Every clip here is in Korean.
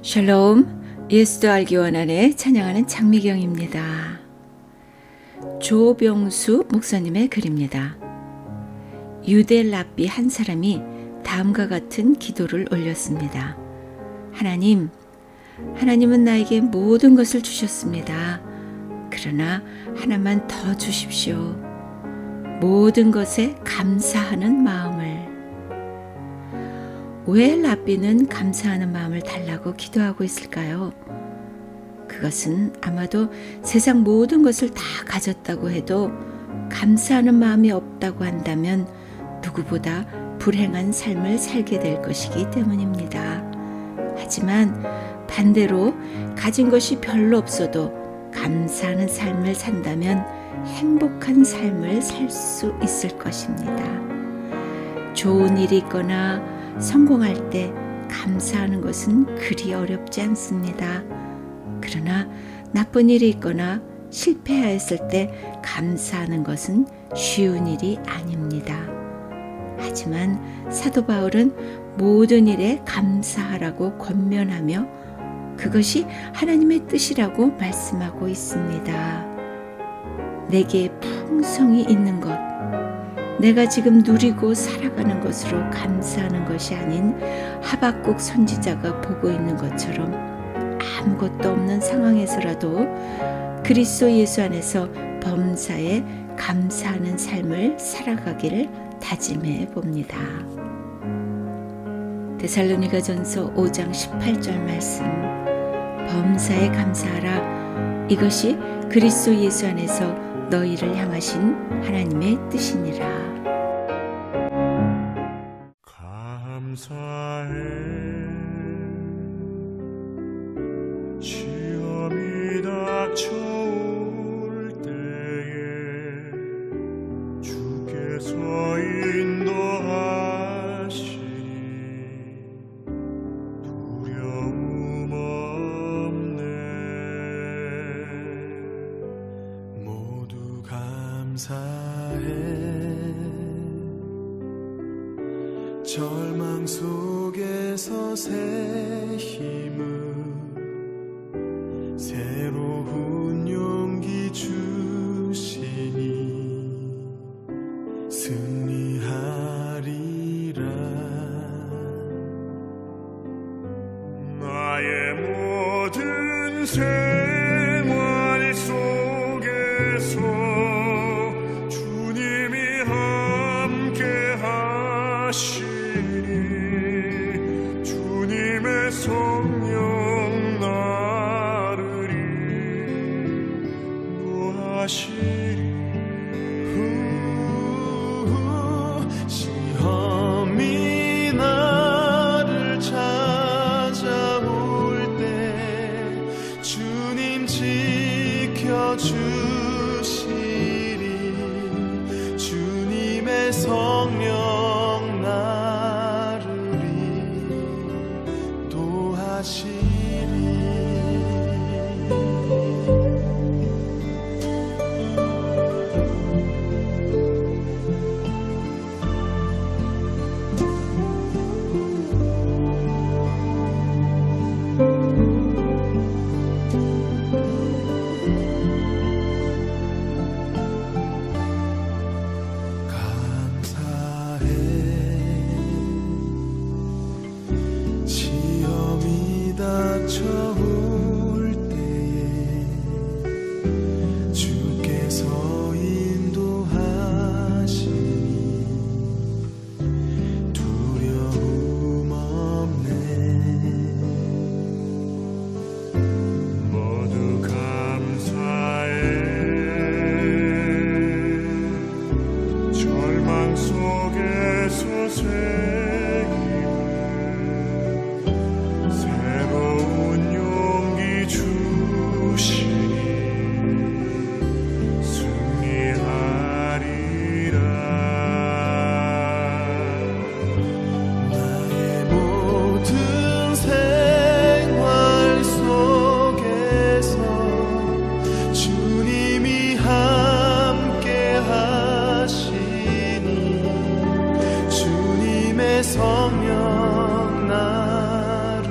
샬롬, 예수도 알기 원하네 찬양하는 장미경입니다. 조병수 목사님의 글입니다. 유대 랍비 한 사람이 다음과 같은 기도를 올렸습니다. 하나님은 나에게 모든 것을 주셨습니다. 그러나 하나만 더 주십시오. 모든 것에 감사하는 마음을. 왜 랍비는 감사하는 마음을 달라고 기도하고 있을까요? 그것은 아마도 세상 모든 것을 다 가졌다고 해도 감사하는 마음이 없다고 한다면 누구보다 불행한 삶을 살게 될 것이기 때문입니다. 하지만 반대로 가진 것이 별로 없어도 감사하는 삶을 산다면 행복한 삶을 살 수 있을 것입니다. 좋은 일이 있거나 성공할 때 감사하는 것은 그리 어렵지 않습니다. 그러나 나쁜 일이 있거나 실패하였을 때 감사하는 것은 쉬운 일이 아닙니다. 하지만 사도 바울은 모든 일에 감사하라고 권면하며 그것이 하나님의 뜻이라고 말씀하고 있습니다. 내게 풍성이 있는 것, 내가 지금 누리고 살아가는 것으로 감사하는 것이 아닌 하박국 선지자가 보고 있는 것처럼 아무것도 없는 상황에서라도 그리스도 예수 안에서 범사에 감사하는 삶을 살아가기를 다짐해 봅니다. 데살로니가전서 5장 18절 말씀, 범사에 감사하라. 이것이 그리스도 예수 안에서 너희를 향하신 하나님의 뜻이니라. 감사해. 시험이 닥쳐올 때에 주께서 인도하시니 두려움 없네. 모두 감사해. 절망 속에서 새 힘을 새로운 용기 주시니 승리하리라. 나의 모든 생활 속에서 주님이 함께 하시니 주님의 성령 나를 인도하시니 시험이 나를 찾아올 때 주님 지켜주시리. 주님의 성령 나를 인도하시리. 시험이 닥쳐올 때에 주께서 인도하시니 두려움 없네. 모두 감사해. 절망 속에서 새 새로운 용기 주시니 승리하리라. 나의 모든 생활 속에서 주님이 함께 하시니 주님의 성령 나를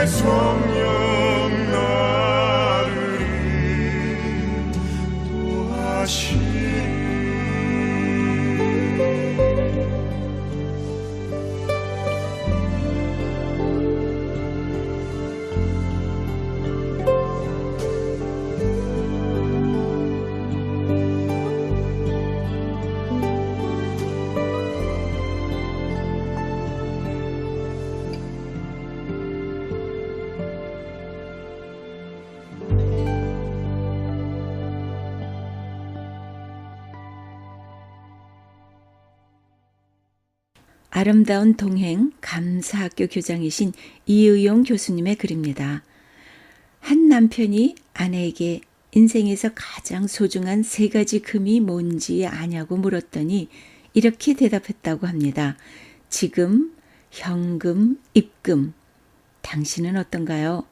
성령 나를 인도하시니 아름다운 동행 감사학교 교장이신 이의용 교수님의 글입니다. 한 남편이 아내에게 인생에서 가장 소중한 세 가지 금이 뭔지 아냐고 물었더니 이렇게 대답했다고 합니다. 지금, 현금, 입금. 당신은 어떤가요?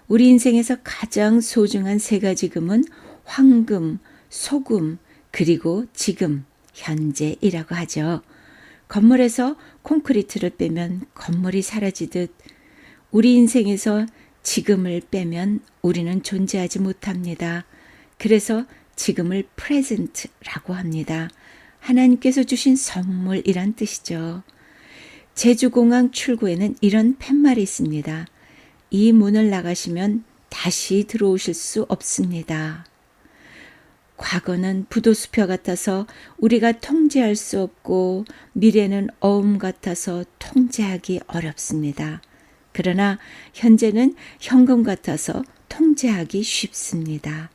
우리 인생에서 가장 소중한 세 가지 금은 황금, 소금, 그리고 지금, 현재이라고 하죠. 건물에서 콘크리트를 빼면 건물이 사라지듯 우리 인생에서 지금을 빼면 우리는 존재하지 못합니다. 그래서 지금을 프레젠트라고 합니다. 하나님께서 주신 선물이란 뜻이죠. 제주공항 출구에는 이런 팻말이 있습니다. 이 문을 나가시면 다시 들어오실 수 없습니다. 과거는 부도수표 같아서 우리가 통제할 수 없고 미래는 어음 같아서 통제하기 어렵습니다. 그러나 현재는 현금 같아서 통제하기 쉽습니다.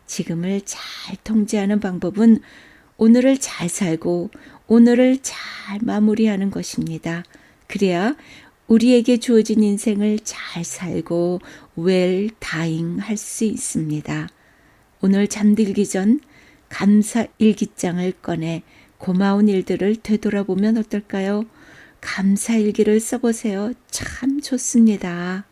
지금을 잘 통제하는 방법은 오늘을 잘 살고 오늘을 잘 마무리하는 것입니다. 그래야 우리에게 주어진 인생을 잘 살고 웰 다잉 할 수 있습니다. 오늘 잠들기 전 감사 일기장을 꺼내 고마운 일들을 되돌아보면 어떨까요? 감사 일기를 써보세요. 참 좋습니다.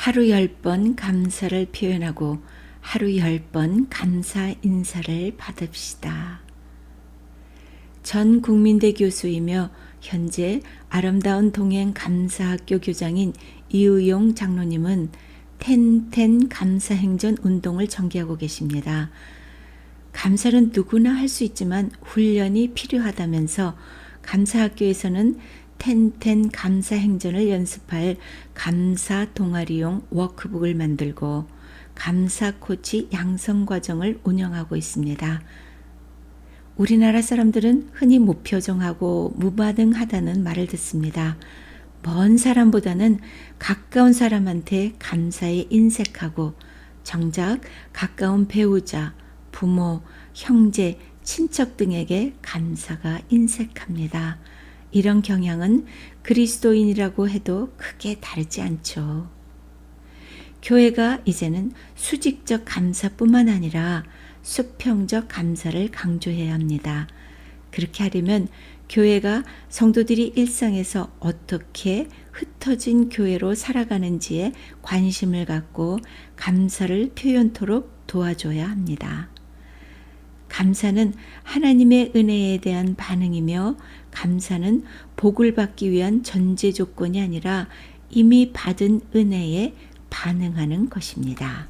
하루 10번 감사를 표현하고 하루 10번 감사 인사를 받읍시다. 전 국민대 교수이며 현재 아름다운 동행 감사학교 교장인 이의용 장로님은 텐텐 감사행전 운동을 전개하고 계십니다. 감사는 누구나 할 수 있지만 훈련이 필요하다면서 감사학교에서는 텐텐 감사행전을 연습할 감사 동아리용 워크북을 만들고 감사 코치 양성 과정을 운영하고 있습니다. 우리나라 사람들은 흔히 무표정하고 무반응하다는 말을 듣습니다. 먼 사람보다는 가까운 사람한테 감사에 인색하고 정작 가까운 배우자, 부모, 형제, 친척 등에게 감사가 인색합니다. 이런 경향은 그리스도인이라고 해도 크게 다르지 않죠. 교회가 이제는 수직적 감사뿐만 아니라 수평적 감사를 강조해야 합니다. 그렇게 하려면 교회가 성도들이 일상에서 어떻게 흩어진 교회로 살아가는지에 관심을 갖고 감사를 표현토록 도와줘야 합니다. 감사는 하나님의 은혜에 대한 반응이며 감사는 복을 받기 위한 전제 조건이 아니라 이미 받은 은혜에 반응하는 것입니다.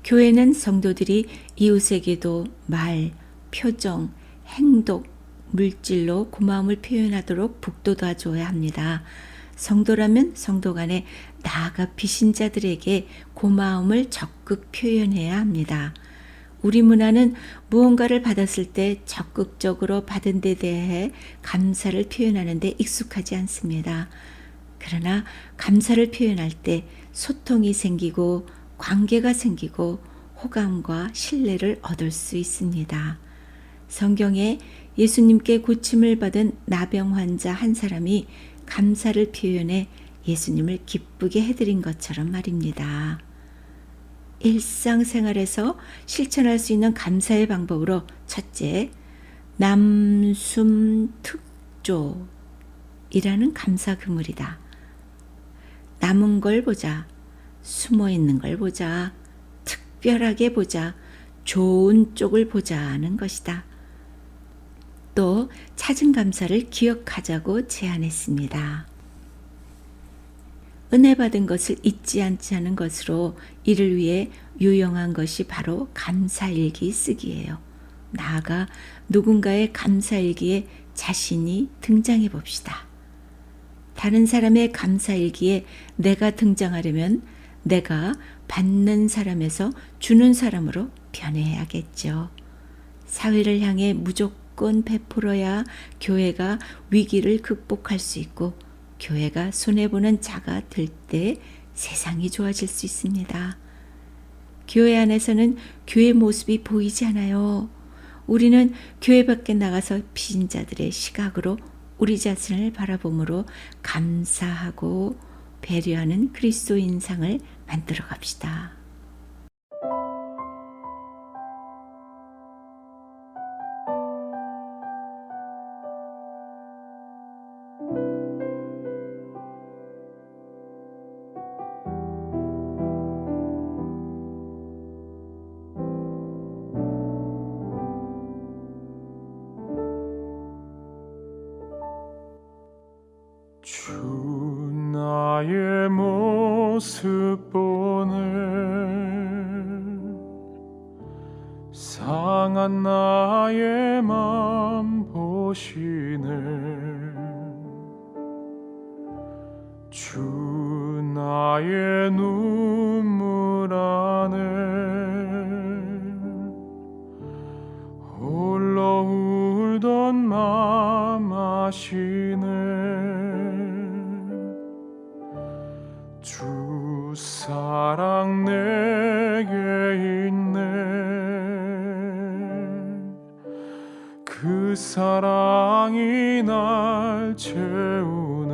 교회는 성도들이 이웃에게도 말, 표정, 행동, 물질로 고마움을 표현하도록 북돋아 줘야 합니다. 성도라면 성도 간에 나아가 비신자들에게 고마움을 적극 표현해야 합니다. 우리 문화는 무언가를 받았을 때 적극적으로 받은 데 대해 감사를 표현하는 데 익숙하지 않습니다. 그러나 감사를 표현할 때 소통이 생기고 관계가 생기고 호감과 신뢰를 얻을 수 있습니다. 성경에 예수님께 고침을 받은 나병 환자 한 사람이 감사를 표현해 예수님을 기쁘게 해드린 것처럼 말입니다. 일상생활에서 실천할 수 있는 감사의 방법으로 첫째, 남숨특조이라는 감사 그물이다. 남은 걸 보자, 숨어 있는 걸 보자, 특별하게 보자, 좋은 쪽을 보자는 것이다. 또 찾은 감사를 기억하자고 제안했습니다. 은혜 받은 것을 잊지 않자는 것으로 이를 위해 유용한 것이 바로 감사일기 쓰기예요. 나아가 누군가의 감사일기에 자신이 등장해 봅시다. 다른 사람의 감사일기에 내가 등장하려면 내가 받는 사람에서 주는 사람으로 변해야겠죠. 사회를 향해 무조건 베풀어야 교회가 위기를 극복할 수 있고 교회가 손해보는 자가 될 때 세상이 좋아질 수 있습니다. 교회 안에서는 교회 모습이 보이지 않아요. 우리는 교회 밖에 나가서 비신자들의 시각으로 우리 자신을 바라보므로 감사하고 배려하는 그리스도 인상을 만들어 갑시다. 주 나의 모습 보네 상한 나의 맘 보시네 주 나의 눈물 안에 홀로 울던 맘 아시네 주 사랑 내게 있네 그 사랑이 날 채우네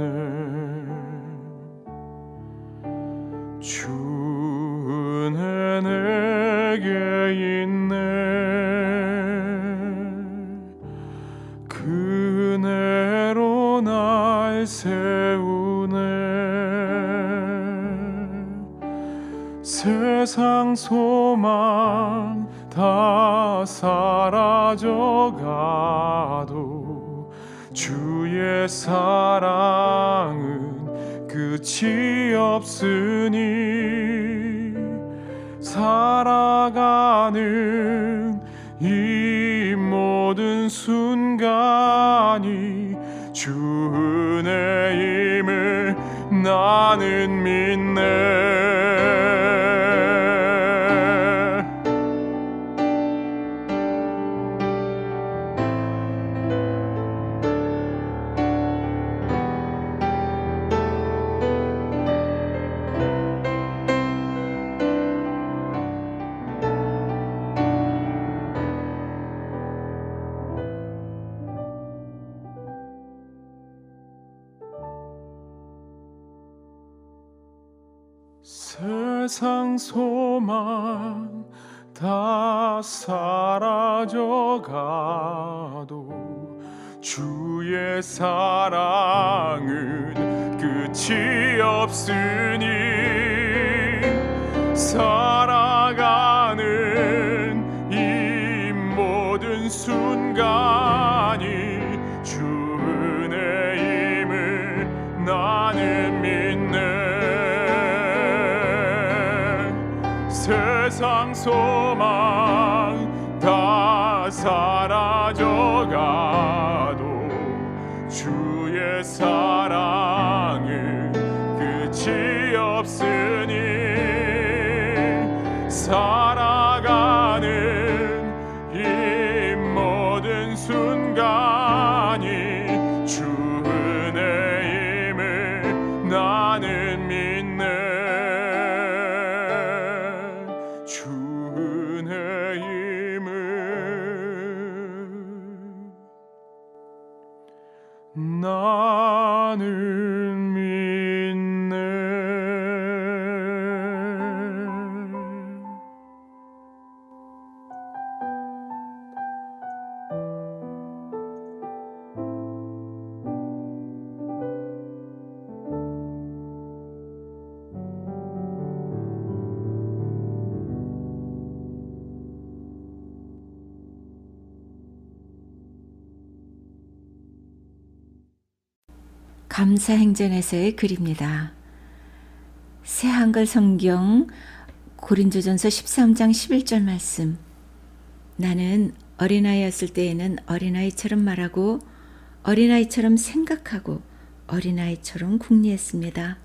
주 은혜 내게 있네 그 은혜로 날 세우네 세상 소망 다 사라져가도 주의 사랑은 끝이 없으니 살아가는 이 모든 순간이 주 은혜임을 나는 믿네. 세상 소망 다 사라져가도 주의 사랑은 끝이 없으니 살아가는 이 모든 순간이 주 은혜임을 나는 믿네. 세상 소망 다 사라져가도 주의 사랑은 끝이 없으니 살아가는 이 모든 순간이 주 은혜임을 나는 믿네. 주 은혜임을 나는 믿네. 감사행전에서의 글입니다. 새한글 성경 고린도전서 13장 11절 말씀. 나는 어린아이였을 때에는 어린아이처럼 말하고 어린아이처럼 생각하고 어린아이처럼 궁리했습니다.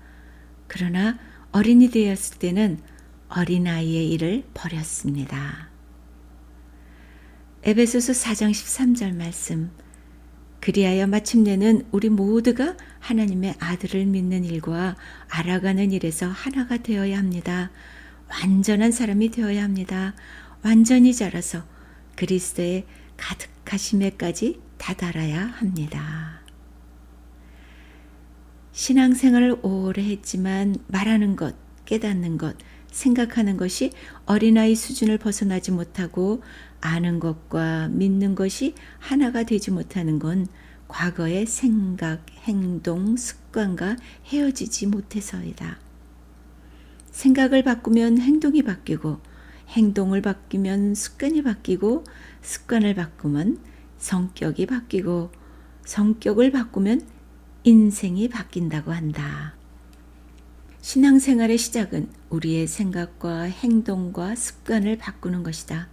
그러나 어린이 되었을 때는 어린아이의 일을 버렸습니다. 에베소서 4장 13절 말씀. 그리하여 마침내는 우리 모두가 하나님의 아들을 믿는 일과 알아가는 일에서 하나가 되어야 합니다. 완전한 사람이 되어야 합니다. 완전히 자라서 그리스도의 가득하심에까지 다다라야 합니다. 신앙생활을 오래 했지만 말하는 것, 깨닫는 것, 생각하는 것이 어린아이 수준을 벗어나지 못하고 아는 것과 믿는 것이 하나가 되지 못하는 건 과거의 생각, 행동, 습관과 헤어지지 못해서이다. 생각을 바꾸면 행동이 바뀌고 행동을 바뀌면 습관이 바뀌고 습관을 바꾸면 성격이 바뀌고 성격을 바꾸면 인생이 바뀐다고 한다. 신앙생활의 시작은 우리의 생각과 행동과 습관을 바꾸는 것이다.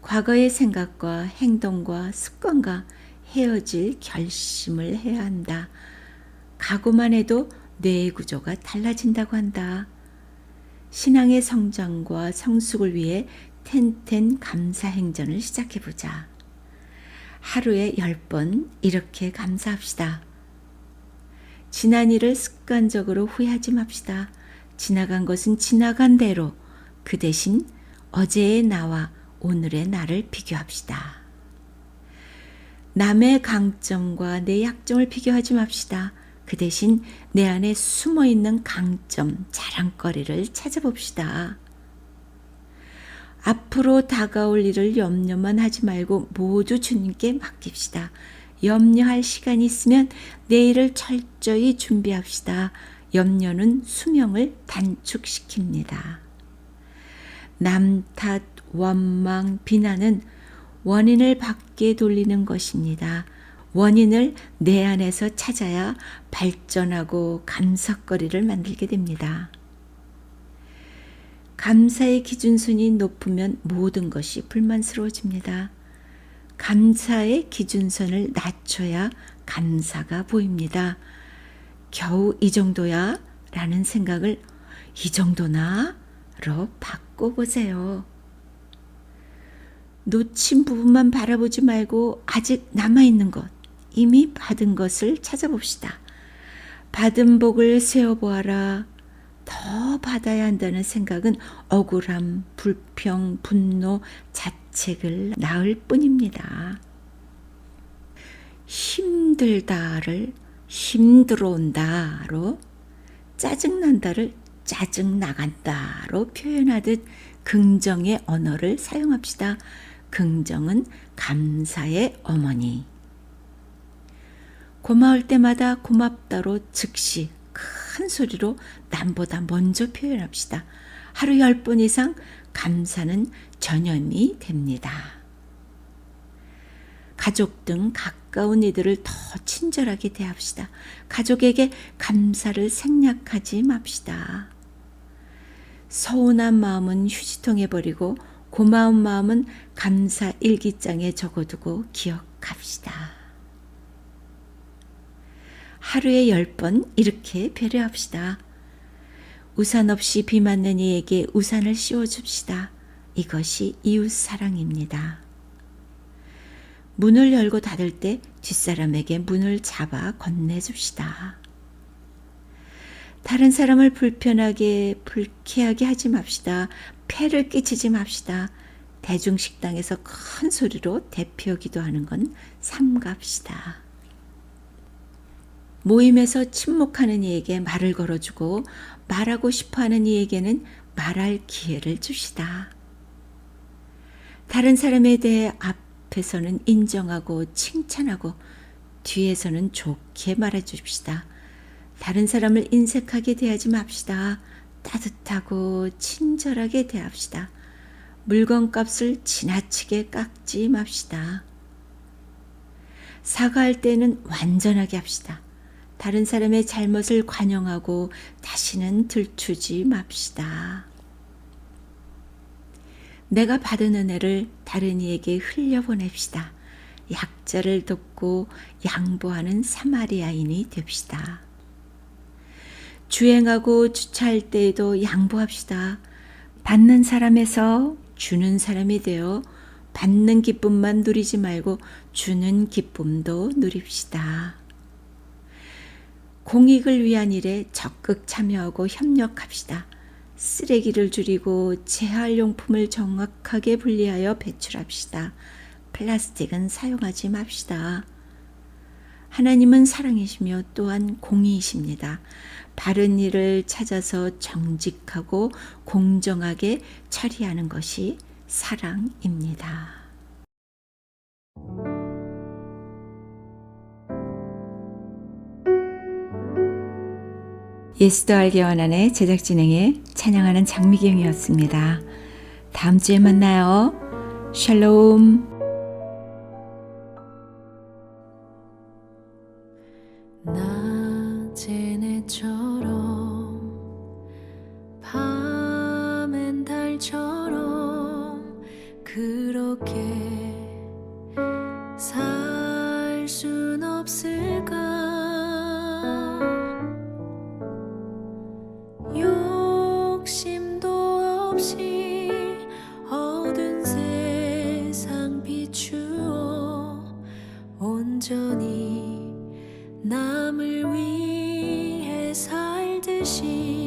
과거의 생각과 행동과 습관과 헤어질 결심을 해야 한다. 각오만 해도 뇌의 구조가 달라진다고 한다. 신앙의 성장과 성숙을 위해 텐텐 감사행전을 시작해보자. 하루에 10번 이렇게 감사합시다. 지난 일을 습관적으로 후회하지 맙시다. 지나간 것은 지나간 대로 그 대신 어제의 나와 오늘의 나를 비교합시다. 남의 강점과 내 약점을 비교하지 맙시다. 그 대신 내 안에 숨어있는 강점, 자랑거리를 찾아봅시다. 앞으로 다가올 일을 염려만 하지 말고 모두 주님께 맡깁시다. 염려할 시간이 있으면 내일을 철저히 준비합시다. 염려는 수명을 단축시킵니다. 남 탓, 원망, 비난은 원인을 밖에 돌리는 것입니다. 원인을 내 안에서 찾아야 발전하고 감사거리를 만들게 됩니다. 감사의 기준선이 높으면 모든 것이 불만스러워집니다. 감사의 기준선을 낮춰야 감사가 보입니다. 겨우 이 정도야? 라는 생각을 이 정도나? 로 바꿔보세요. 놓친 부분만 바라보지 말고 아직 남아있는 것, 이미 받은 것을 찾아봅시다. 받은 복을 세어보아라. 더 받아야 한다는 생각은 억울함, 불평, 분노, 자책을 낳을 뿐입니다. 힘들다를 힘들어온다로, 짜증난다를 짜증나간다로 표현하듯 긍정의 언어를 사용합시다. 긍정은 감사의 어머니. 고마울 때마다 고맙다로 즉시 큰 소리로 남보다 먼저 표현합시다. 하루 10번 이상 감사는 전염이 됩니다. 가족 등 가까운 이들을 더 친절하게 대합시다. 가족에게 감사를 생략하지 맙시다. 서운한 마음은 휴지통에 버리고 고마운 마음은 감사 일기장에 적어두고 기억합시다. 하루에 10번 이렇게 배려합시다. 우산 없이 비 맞는 이에게 우산을 씌워줍시다. 이것이 이웃 사랑입니다. 문을 열고 닫을 때 뒷사람에게 문을 잡아 건네줍시다. 다른 사람을 불편하게, 불쾌하게 하지 맙시다. 폐를 끼치지 맙시다. 대중식당에서 큰 소리로 대표 기도하는 건 삼갑시다. 모임에서 침묵하는 이에게 말을 걸어주고 말하고 싶어하는 이에게는 말할 기회를 줍시다. 다른 사람에 대해 앞에서는 인정하고 칭찬하고 뒤에서는 좋게 말해줍시다. 다른 사람을 인색하게 대하지 맙시다. 따뜻하고 친절하게 대합시다. 물건값을 지나치게 깎지 맙시다. 사과할 때는 완전하게 합시다. 다른 사람의 잘못을 관용하고 다시는 들추지 맙시다. 내가 받은 은혜를 다른 이에게 흘려보냅시다. 약자를 돕고 양보하는 사마리아인이 됩시다. 주행하고 주차할 때에도 양보합시다. 받는 사람에서 주는 사람이 되어 받는 기쁨만 누리지 말고 주는 기쁨도 누립시다. 공익을 위한 일에 적극 참여하고 협력합시다. 쓰레기를 줄이고 재활용품을 정확하게 분리하여 배출합시다. 플라스틱은 사용하지 맙시다. 하나님은 사랑이시며 또한 공의이십니다. 바른 일을 찾아서 정직하고 공정하게 처리하는 것이 사랑입니다. 예수도 알게 원하는 제작 진행의 찬양하는 장미경이었습니다. 다음 주에 만나요. 샬롬. 낮엔 해처럼 밤엔 달처럼 그렇게 살 순 없을까. 욕심도 없이 어두운 세상 비추어 온전히 남을 위해 살듯이